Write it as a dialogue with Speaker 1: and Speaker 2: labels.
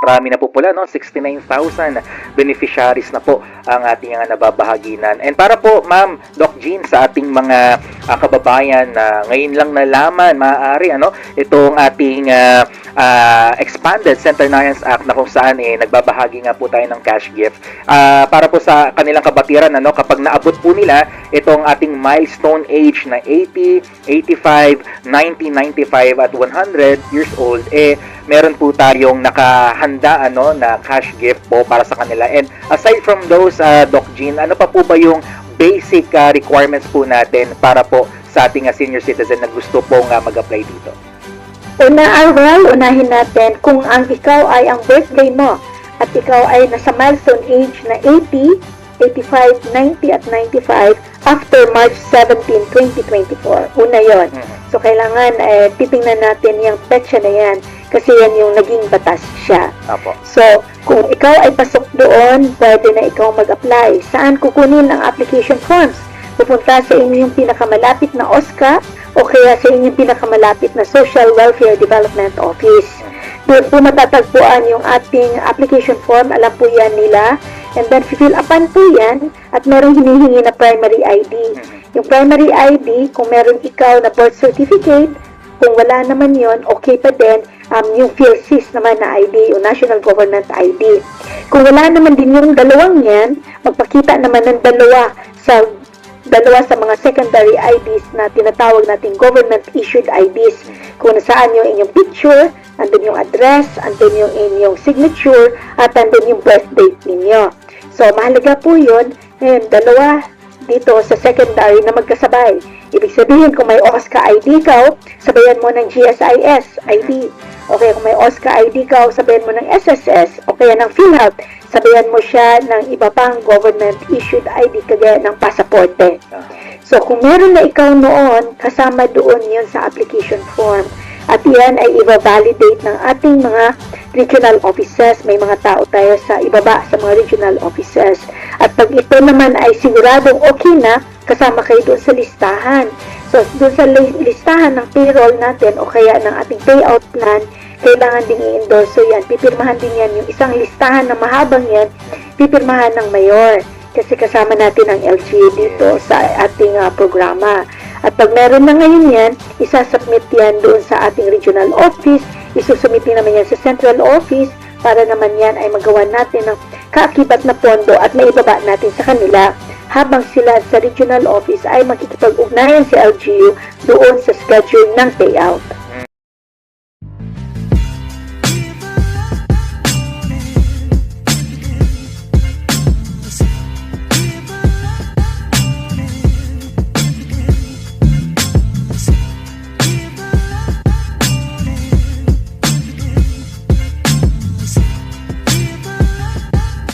Speaker 1: Marami na po pala, no? 69,000 beneficiaries na po ang ating nababahaginan. And para po, Ma'am Doc Jean, sa ating mga kababayan na ngayon lang nalaman, maaari, itong ating expanded Centenarians Act na kung saan nagbabahagi nga po tayo ng cash gift. Para po sa kanilang kabatiran, kapag naabot po nila itong ating milestone age na 80, 85, 90, 95 at 100 years old, meron po tayong nakahanda na cash gift po para sa kanila. And aside from those, Doc Jean, ano pa po ba yung basic requirements po natin para po sa ating senior citizen na gusto pong mag-apply dito?
Speaker 2: Unahin natin kung ikaw ay ang birthday mo at ikaw ay nasa milestone age na 80, 85, 90 at 95 after March 17, 2024. Una yon. So, kailangan titingnan natin yung petsa na yan kasi yan yung naging batas siya.
Speaker 1: Apo.
Speaker 2: So, kung ikaw ay pasok doon, pwede na ikaw mag-apply. Saan kukunin ang application forms? Pupunta sa inyong pinakamalapit na OSCA o kaya sa inyong pinakamalapit na Social Welfare Development Office. Doon po matatagpuan yung ating application form. Alam po yan nila. And then, fill upan po yan at merong hinihingi na primary ID. Yung primary ID, kung meron ikaw na birth certificate, kung wala naman yon, okay pa din yung PhilSys naman na ID, yung National Government ID. Kung wala naman din yung dalawang yan, magpakita naman ng dalawa sa mga secondary IDs na tinatawag nating government-issued IDs. Kung nasaan yung inyong picture, andun yung address, andun yung inyong signature, at andun yung birth date ninyo. So, mahalaga po yun. Ngayon, dalawa dito sa secondary na magkasabay. Ibig sabihin, kung may OSCA ID ka, sabayan mo ng GSIS ID. Okay, kung may OSCA ID ka, sabayan mo ng SSS. O kaya ng PhilHealth, sabayan mo siya ng iba pang government-issued ID kagaya ng pasaporte. So, kung meron na ikaw noon, kasama doon yun sa application form. At yan ay i-validate ng ating mga regional offices. May mga tao tayo sa ibaba sa mga regional offices. At pag ito naman ay siguradong okay na, kasama kayo doon sa listahan. So, doon sa listahan ng payroll natin o kaya ng ating payout plan, kailangan din i-endorso yan. Pipirmahan din yan yung isang listahan na mahabang yan, pipirmahan ng mayor. Kasi kasama natin ang LGU dito sa ating programa. At pag meron na ngayon yan, isasubmit yan doon sa ating regional office, isusubmit naman yan sa central office para naman yan ay magawa natin ng kaakibat na pondo at maibaba natin sa kanila habang sila sa regional office ay makikipag-ugnayan si LGU doon sa schedule ng payout.